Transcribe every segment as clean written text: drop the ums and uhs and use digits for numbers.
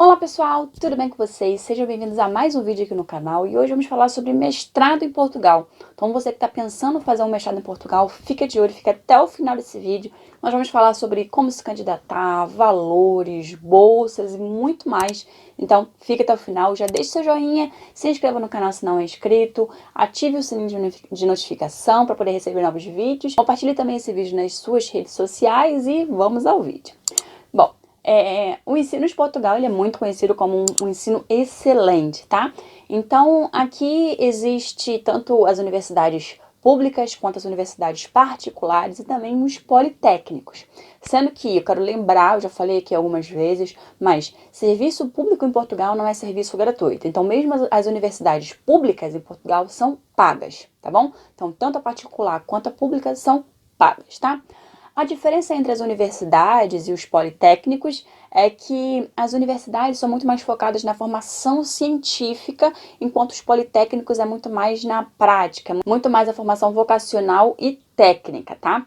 Olá pessoal, tudo bem com vocês? Sejam bem-vindos a mais um vídeo aqui no canal e hoje vamos falar sobre mestrado em Portugal. Então você que está pensando em fazer um mestrado em Portugal, fica de olho, fica até o final desse vídeo. Nós vamos falar sobre como se candidatar, valores, bolsas e muito mais. Então fica até o final, já deixe seu joinha, se inscreva no canal se não é inscrito, ative o sininho de notificação para poder receber novos vídeos. Compartilhe também esse vídeo nas suas redes sociais e vamos ao vídeo. Bom, o ensino de Portugal ele é muito conhecido como um ensino excelente, tá? Então, aqui existe tanto as universidades públicas quanto as universidades particulares e também os politécnicos. Sendo que, eu quero lembrar, eu já falei aqui algumas vezes, mas serviço público em Portugal não é serviço gratuito. Então, mesmo as universidades públicas em Portugal são pagas, tá bom? Então, tanto a particular quanto a pública são pagas, tá? A diferença entre as universidades e os politécnicos é que as universidades são muito mais focadas na formação científica, enquanto os politécnicos é muito mais na prática, muito mais a formação vocacional e técnica, tá?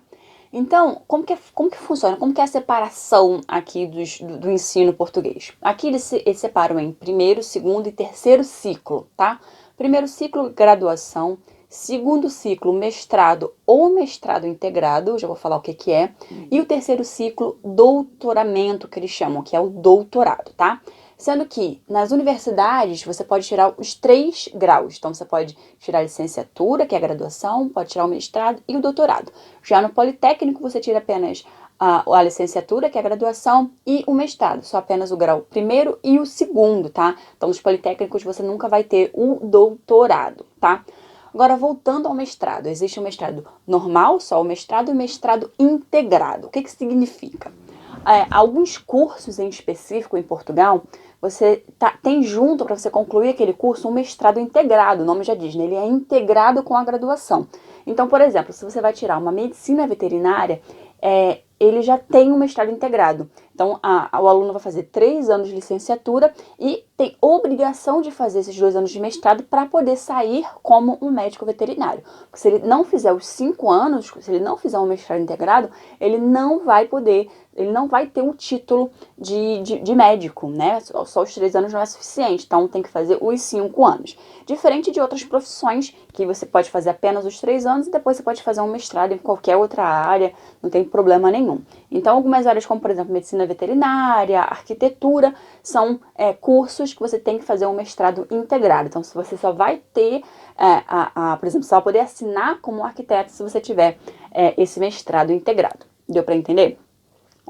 Então, como que funciona? Como que é a separação aqui do ensino português? Aqui eles separam em primeiro, segundo e terceiro ciclo, tá? Primeiro ciclo, graduação. Segundo ciclo, mestrado ou mestrado integrado, já vou falar o que é. E o terceiro ciclo, doutoramento, que eles chamam, que é o doutorado, tá? Sendo que nas universidades você pode tirar os 3 graus. Então você pode tirar a licenciatura, que é a graduação, pode tirar o mestrado e o doutorado. Já no Politécnico você tira apenas a licenciatura, que é a graduação, e o mestrado, só apenas o grau primeiro e o segundo, tá? Então nos Politécnicos você nunca vai ter o doutorado, tá? Agora, voltando ao mestrado, existe o mestrado normal, só o mestrado, e o mestrado integrado. O que significa? Alguns cursos em específico em Portugal, você tem junto, para você concluir aquele curso, um mestrado integrado, o nome já diz, né? Ele é integrado com a graduação. Então, por exemplo, se você vai tirar uma medicina veterinária, ele já tem um mestrado integrado. Então, o aluno vai fazer 3 anos de licenciatura e tem obrigação de fazer esses 2 anos de mestrado para poder sair como um médico veterinário. Porque se ele não fizer os 5 anos, se ele não fizer um mestrado integrado, ele não vai ter um título de médico, né? Só os 3 anos não é suficiente, então tem que fazer os 5 anos. Diferente de outras profissões, que você pode fazer apenas os 3 anos e depois você pode fazer um mestrado em qualquer outra área, não tem problema nenhum. Então, algumas áreas como, por exemplo, medicina veterinária, arquitetura, são cursos que você tem que fazer um mestrado integrado. Então, se você só vai ter, por exemplo, só vai poder assinar como arquiteto se você tiver esse mestrado integrado. Deu para entender?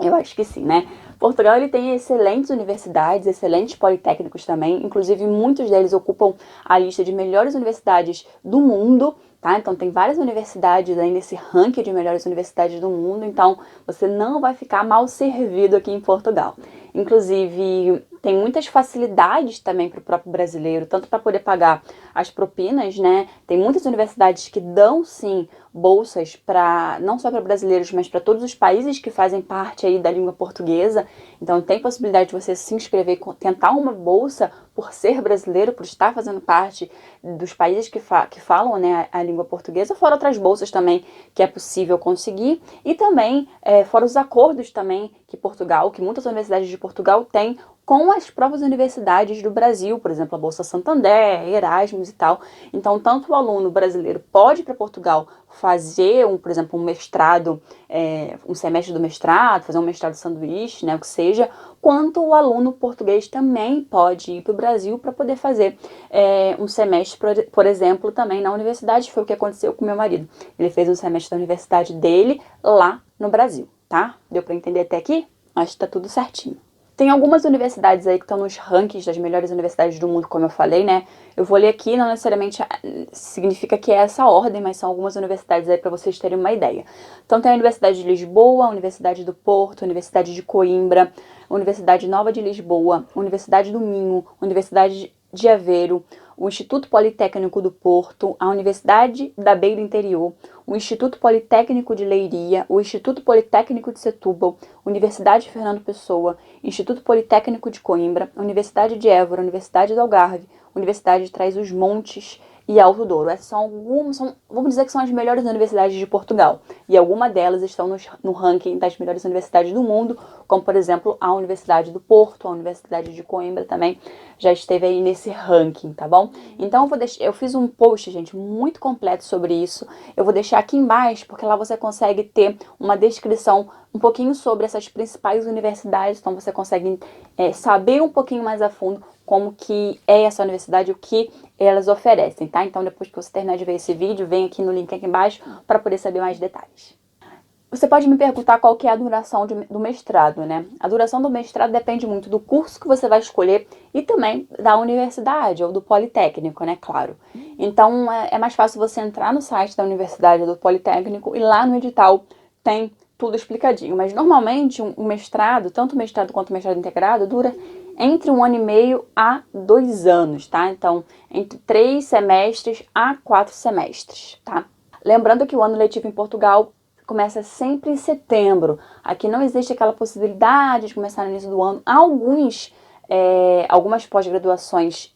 Eu acho que sim, né? Portugal ele tem excelentes universidades, excelentes politécnicos também, inclusive muitos deles ocupam a lista de melhores universidades do mundo, tá? Então tem várias universidades aí nesse ranking de melhores universidades do mundo, então você não vai ficar mal servido aqui em Portugal. Inclusive, tem muitas facilidades também para o próprio brasileiro, tanto para poder pagar as propinas, né? Tem muitas universidades que dão, sim, bolsas para não só para brasileiros, mas para todos os países que fazem parte aí da língua portuguesa. Então, tem possibilidade de você se inscrever, tentar uma bolsa por ser brasileiro, por estar fazendo parte dos países que falam, né, a língua portuguesa, fora outras bolsas também que é possível conseguir. E também, fora os acordos também que muitas universidades de Portugal têm com as próprias universidades do Brasil, por exemplo, a Bolsa Santander, Erasmus e tal. Então, tanto o aluno brasileiro pode ir para Portugal fazer, por exemplo, um mestrado, um semestre do mestrado, fazer um mestrado sanduíche, né, o que seja, quanto o aluno português também pode ir para o Brasil para poder fazer um semestre, por exemplo, também na universidade. Foi o que aconteceu com meu marido. Ele fez um semestre da universidade dele lá no Brasil, tá? Deu para entender até aqui? Acho que tá tudo certinho. Tem algumas universidades aí que estão nos rankings das melhores universidades do mundo, como eu falei, né? Eu vou ler aqui, não necessariamente significa que é essa ordem, mas são algumas universidades aí para vocês terem uma ideia. Então tem a Universidade de Lisboa, a Universidade do Porto, a Universidade de Coimbra, a Universidade Nova de Lisboa, a Universidade do Minho, a Universidade de Aveiro, o Instituto Politécnico do Porto, a Universidade da Beira Interior, o Instituto Politécnico de Leiria, o Instituto Politécnico de Setúbal, Universidade Fernando Pessoa, Instituto Politécnico de Coimbra, Universidade de Évora, Universidade do Algarve, Universidade de Trás-os-Montes, e Alto Douro. Essas são algumas, vamos dizer que são as melhores universidades de Portugal. E algumas delas estão no ranking das melhores universidades do mundo, como, por exemplo, a Universidade do Porto, a Universidade de Coimbra também já esteve aí nesse ranking, tá bom? Então, eu fiz um post, gente, muito completo sobre isso. Eu vou deixar aqui embaixo, porque lá você consegue ter uma descrição um pouquinho sobre essas principais universidades, então você consegue saber um pouquinho mais a fundo como que é essa universidade, o que elas oferecem, tá? Então, depois que você terminar de ver esse vídeo, vem aqui no link aqui embaixo para poder saber mais detalhes. Você pode me perguntar qual que é a duração do mestrado, né? A duração do mestrado depende muito do curso que você vai escolher e também da universidade ou do politécnico, né? Claro. Então, é mais fácil você entrar no site da universidade ou do politécnico e lá no edital tem tudo explicadinho. Mas, normalmente, um mestrado, tanto o mestrado quanto o mestrado integrado, dura entre 1 ano e meio a 2 anos, tá? Então, entre 3 semestres a 4 semestres, tá? Lembrando que o ano letivo em Portugal começa sempre em setembro. Aqui não existe aquela possibilidade de começar no início do ano. Algumas pós-graduações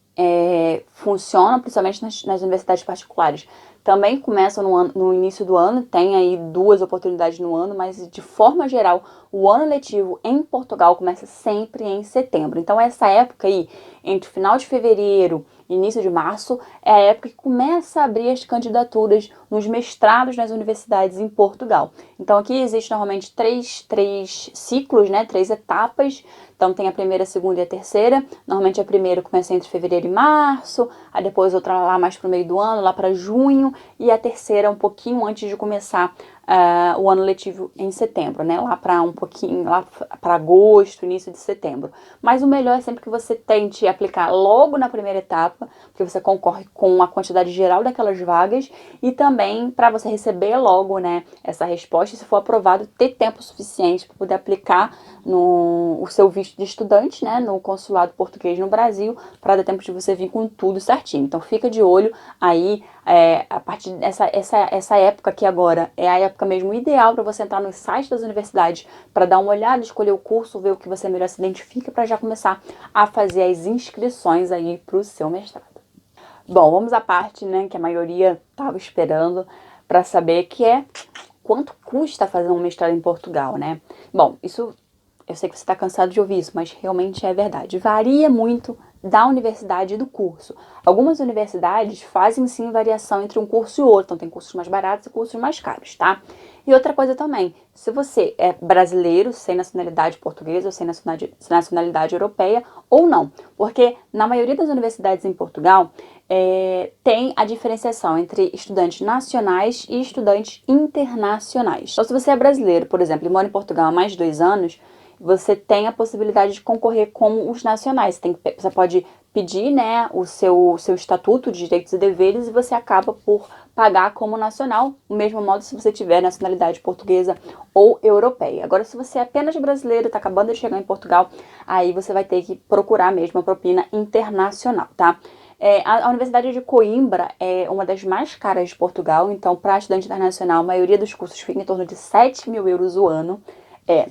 funcionam, principalmente nas universidades particulares. Também começam no início do ano, tem aí 2 oportunidades no ano, mas de forma geral, o ano letivo em Portugal começa sempre em setembro. Então, essa época aí, entre o final de fevereiro e início de março, é a época que começa a abrir as candidaturas nos mestrados nas universidades em Portugal. Então, aqui existe normalmente três ciclos, né? 3 etapas. Então, tem a primeira, a segunda e a terceira. Normalmente, a primeira começa entre fevereiro e março, aí depois outra lá mais para o meio do ano, lá para junho, e a terceira um pouquinho antes de começar o ano letivo em setembro, né? Lá para agosto, início de setembro. Mas o melhor é sempre que você tente aplicar logo na primeira etapa, porque você concorre com a quantidade geral daquelas vagas e também para você receber logo, né, essa resposta, se for aprovado, ter tempo suficiente para poder aplicar o seu visto de estudante, né, no consulado português no Brasil, para dar tempo de você vir com tudo certinho. Então fica de olho aí, a partir dessa época aqui agora, é a época mesmo ideal para você entrar no site das universidades para dar uma olhada, escolher o curso, ver o que você melhor se identifica para já começar a fazer as inscrições aí para o seu mestrado. Bom, vamos à parte, né, que a maioria estava esperando para saber, que é quanto custa fazer um mestrado em Portugal, né? Bom, isso eu sei que você está cansado de ouvir isso, mas realmente é verdade. Varia muito da universidade e do curso. Algumas universidades fazem sim variação entre um curso e outro, então tem cursos mais baratos e cursos mais caros, tá? E outra coisa também, se você é brasileiro, sem nacionalidade portuguesa ou sem nacionalidade europeia, ou não, porque na maioria das universidades em Portugal tem a diferenciação entre estudantes nacionais e estudantes internacionais. Então, se você é brasileiro, por exemplo, e mora em Portugal há mais de 2 anos, você tem a possibilidade de concorrer como os nacionais. Você pode pedir, né, o seu estatuto de direitos e deveres e você acaba por pagar como nacional, do mesmo modo se você tiver nacionalidade portuguesa ou europeia. Agora, se você é apenas brasileiro, está acabando de chegar em Portugal, aí você vai ter que procurar mesmo a propina internacional, tá? A Universidade de Coimbra é uma das mais caras de Portugal, então para estudante internacional, a maioria dos cursos fica em torno de 7.000 euros o ano.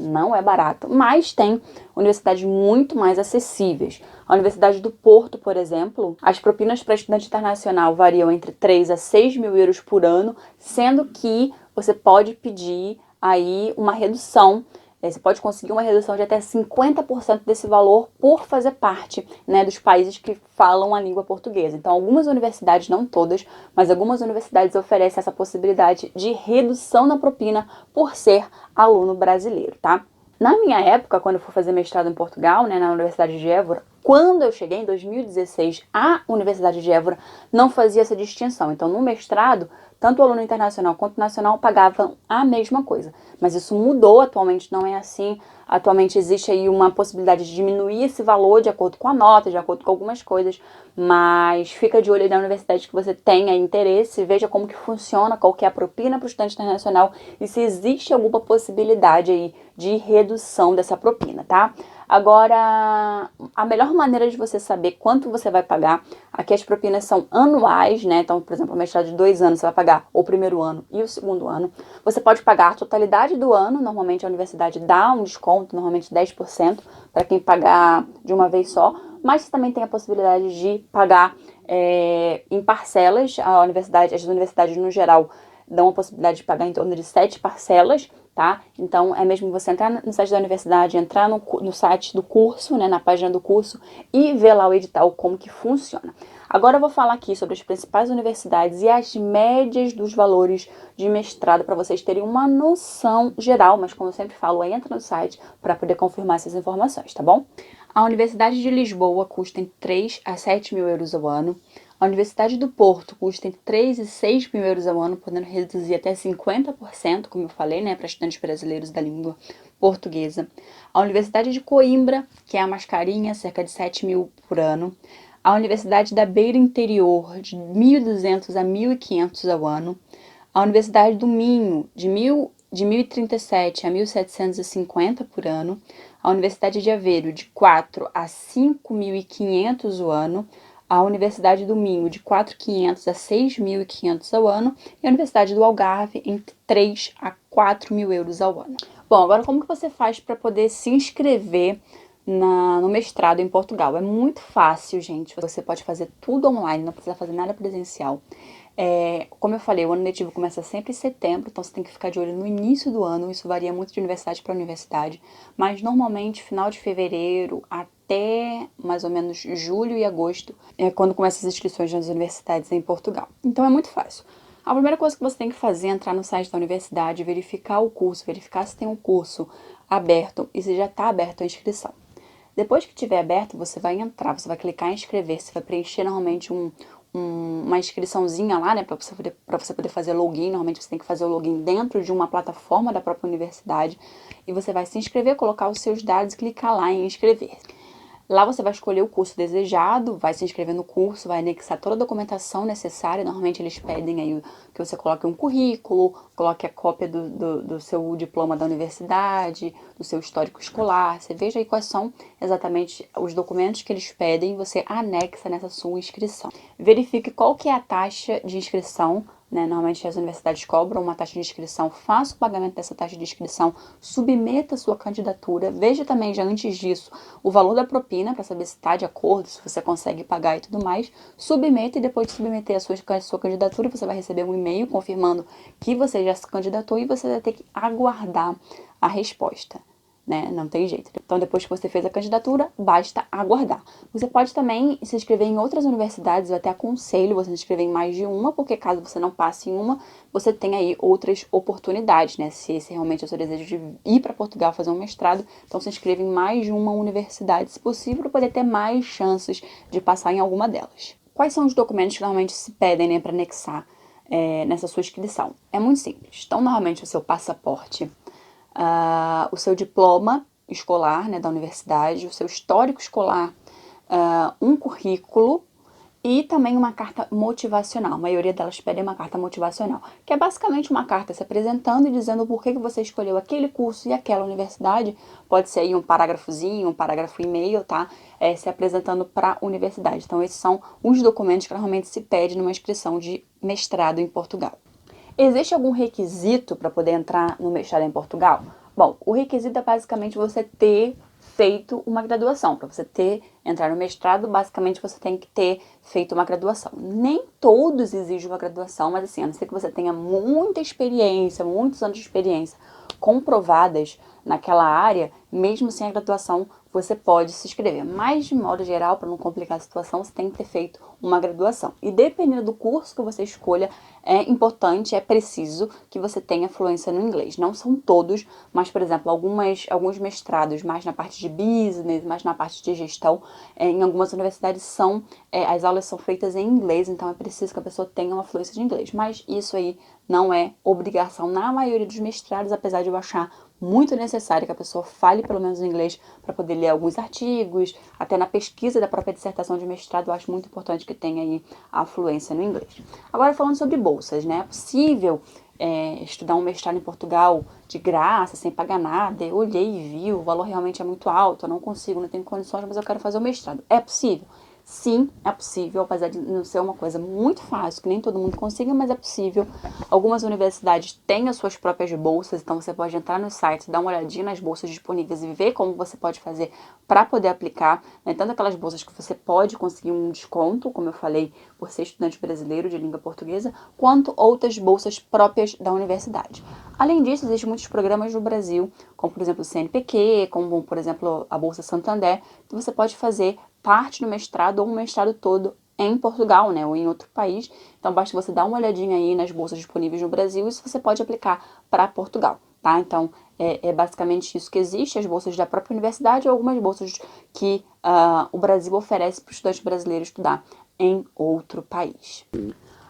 Não é barato, mas tem universidades muito mais acessíveis. A Universidade do Porto, por exemplo, as propinas para estudante internacional variam entre 3 a 6 mil euros por ano, sendo que você pode pedir aí uma redução. Você pode conseguir uma redução de até 50% desse valor por fazer parte, né, dos países que falam a língua portuguesa. Então, algumas universidades, não todas, mas algumas universidades oferecem essa possibilidade de redução na propina por ser aluno brasileiro, tá? Na minha época, quando eu fui fazer mestrado em Portugal, né, na Universidade de Évora, quando eu cheguei em 2016, a Universidade de Évora não fazia essa distinção. Então, no mestrado, tanto o aluno internacional quanto o nacional pagavam a mesma coisa. Mas isso mudou, atualmente não é assim. Atualmente existe aí uma possibilidade de diminuir esse valor de acordo com a nota, de acordo com algumas coisas, mas fica de olho aí na universidade que você tenha interesse, veja como que funciona, qual que é a propina para o estudante internacional e se existe alguma possibilidade aí de redução dessa propina, tá? Agora, a melhor maneira de você saber quanto você vai pagar, aqui as propinas são anuais, né? Então, por exemplo, uma mestrado de 2 anos, você vai pagar o primeiro ano e o segundo ano. Você pode pagar a totalidade do ano, normalmente a universidade dá um desconto, normalmente 10%, para quem pagar de uma vez só, mas você também tem a possibilidade de pagar em parcelas. As universidades no geral dão a possibilidade de pagar em torno de 7 parcelas, tá? Então, é mesmo você entrar no site da universidade, entrar no site do curso, né, na página do curso, e ver lá o edital, como que funciona. Agora eu vou falar aqui sobre as principais universidades e as médias dos valores de mestrado, para vocês terem uma noção geral, mas como eu sempre falo, entra no site para poder confirmar essas informações, tá bom? A Universidade de Lisboa custa entre 3 a 7 mil euros ao ano. A Universidade do Porto custa entre 3 e 6 mil euros ao ano, podendo reduzir até 50%, como eu falei, né, para estudantes brasileiros da língua portuguesa. A Universidade de Coimbra, que é a mais carinha, cerca de 7 mil por ano. A Universidade da Beira Interior, de 1.200 a 1.500 ao ano. A Universidade do Minho, de 1.037 a 1.750 por ano. A Universidade de Aveiro, de 4 a 5.500 ao ano. A Universidade do Minho, de 4.500 a 6.500 ao ano. E a Universidade do Algarve, entre 3 a 4 mil euros ao ano. Bom, agora como que você faz para poder se inscrever no mestrado em Portugal? É muito fácil, gente. Você pode fazer tudo online, não precisa fazer nada presencial. Como eu falei, o ano letivo começa sempre em setembro, então você tem que ficar de olho no início do ano. Isso varia muito de universidade para universidade, mas normalmente final de fevereiro até mais ou menos julho e agosto é quando começam as inscrições nas universidades em Portugal. Então é muito fácil. A primeira coisa que você tem que fazer é entrar no site da universidade, verificar o curso, verificar se tem um curso aberto e se já está aberto a inscrição. Depois que estiver aberto, você vai entrar, você vai clicar em inscrever-se, vai preencher normalmente uma inscriçãozinha lá, né, para você poder fazer login. Normalmente você tem que fazer o login dentro de uma plataforma da própria universidade e você vai se inscrever, colocar os seus dados e clicar lá em inscrever. Lá você vai escolher o curso desejado, vai se inscrever no curso, vai anexar toda a documentação necessária. Normalmente eles pedem aí que você coloque um currículo, coloque a cópia do seu diploma da universidade, do seu histórico escolar. Você veja aí quais são exatamente os documentos que eles pedem e você anexa nessa sua inscrição. Verifique qual que é a taxa de inscrição, né? Normalmente as universidades cobram uma taxa de inscrição, faça o pagamento dessa taxa de inscrição, submeta a sua candidatura, veja também já antes disso o valor da propina para saber se está de acordo, se você consegue pagar e tudo mais, submeta e depois de submeter a sua candidatura você vai receber um e-mail confirmando que você já se candidatou e você vai ter que aguardar a resposta. Né? Não tem jeito. Então, depois que você fez a candidatura, basta aguardar. Você pode também se inscrever em outras universidades, eu até aconselho você se inscrever em mais de uma, porque caso você não passe em uma, você tem aí outras oportunidades, né? Se esse realmente é o seu desejo de ir para Portugal fazer um mestrado, então se inscreva em mais de uma universidade, se possível, para poder ter mais chances de passar em alguma delas. Quais são os documentos que normalmente se pedem, né, para anexar nessa sua inscrição? É muito simples. Então, normalmente o seu passaporte, o seu diploma escolar, né, da universidade, o seu histórico escolar, um currículo e também uma carta motivacional. A maioria delas pedem uma carta motivacional, que é basicamente uma carta se apresentando e dizendo por que você escolheu aquele curso e aquela universidade. Pode ser aí um parágrafozinho, um parágrafo e meio, tá? Se apresentando para a universidade. Então, esses são os documentos que normalmente se pede numa inscrição de mestrado em Portugal. Existe algum requisito para poder entrar no mestrado em Portugal? Bom, o requisito é basicamente você ter feito uma graduação. Para você entrar no mestrado, basicamente você tem que ter feito uma graduação. Nem todos exigem uma graduação, mas assim, a não ser que você tenha muita experiência, muitos anos de experiência comprovadas naquela área, mesmo sem a graduação, você pode se inscrever. Mas, de modo geral, para não complicar a situação, você tem que ter feito uma graduação. E dependendo do curso que você escolha, é importante, é preciso que você tenha fluência no inglês. Não são todos, mas, por exemplo, alguns mestrados mais na parte de business, mais na parte de gestão, em algumas universidades as aulas são feitas em inglês, então é preciso que a pessoa tenha uma fluência de inglês. Mas isso aí não é obrigação na maioria dos mestrados, apesar de eu achar muito necessário que a pessoa fale pelo menos inglês para poder ler alguns artigos, até na pesquisa da própria dissertação de mestrado eu acho muito importante que tenha aí a fluência no inglês. Agora falando sobre bolsas, né? É possível estudar um mestrado em Portugal de graça, sem pagar nada? Eu olhei e vi, o valor realmente é muito alto, eu não consigo, não tenho condições, mas eu quero fazer o mestrado. É possível? Sim, é possível, apesar de não ser uma coisa muito fácil, que nem todo mundo consiga, mas é possível. Algumas universidades têm as suas próprias bolsas, então você pode entrar no site, dar uma olhadinha nas bolsas disponíveis e ver como você pode fazer para poder aplicar, né? Tanto aquelas bolsas que você pode conseguir um desconto, como eu falei, por ser estudante brasileiro de língua portuguesa, quanto outras bolsas próprias da universidade. Além disso, existem muitos programas no Brasil, como por exemplo o CNPq, como por exemplo a Bolsa Santander, que você pode fazer parte do mestrado ou um mestrado todo em Portugal, né, ou em outro país. Então basta você dar uma olhadinha aí nas bolsas disponíveis no Brasil e isso você pode aplicar para Portugal, tá? Então é basicamente isso que existe, as bolsas da própria universidade ou algumas bolsas que o Brasil oferece para o estudante brasileiro estudar em outro país.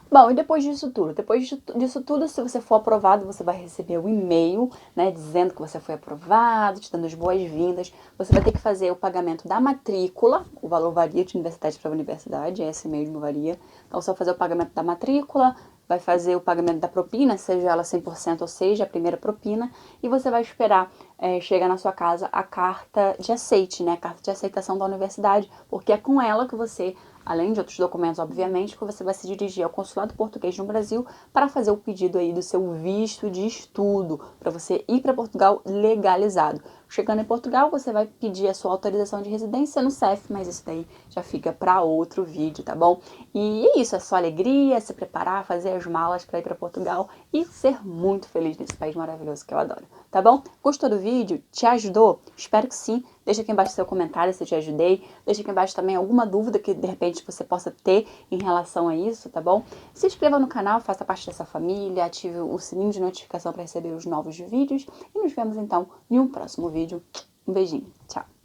Bom, e depois disso tudo? Depois disso tudo, se você for aprovado, você vai receber um e-mail, né, dizendo que você foi aprovado, te dando as boas-vindas. Você vai ter que fazer o pagamento da matrícula, o valor varia de universidade para universidade, esse mesmo varia. Então, você vai fazer o pagamento da matrícula, vai fazer o pagamento da propina, seja ela 100% ou seja a primeira propina, e você vai esperar chegar na sua casa a carta de aceite, né, a carta de aceitação da universidade, porque é com ela que você, além de outros documentos, obviamente, que você vai se dirigir ao consulado português no Brasil para fazer o pedido aí do seu visto de estudo, para você ir para Portugal legalizado. Chegando em Portugal, você vai pedir a sua autorização de residência no CEF, mas isso daí já fica para outro vídeo, tá bom? E é isso, é só alegria, se preparar, fazer as malas para ir para Portugal e ser muito feliz nesse país maravilhoso que eu adoro, tá bom? Gostou do vídeo? Te ajudou? Espero que sim. Deixa aqui embaixo seu comentário se eu te ajudei. Deixa aqui embaixo também alguma dúvida que de repente você possa ter em relação a isso, tá bom? Se inscreva no canal, faça parte dessa família, ative o sininho de notificação para receber os novos vídeos e nos vemos então em um próximo vídeo. Um beijinho, tchau!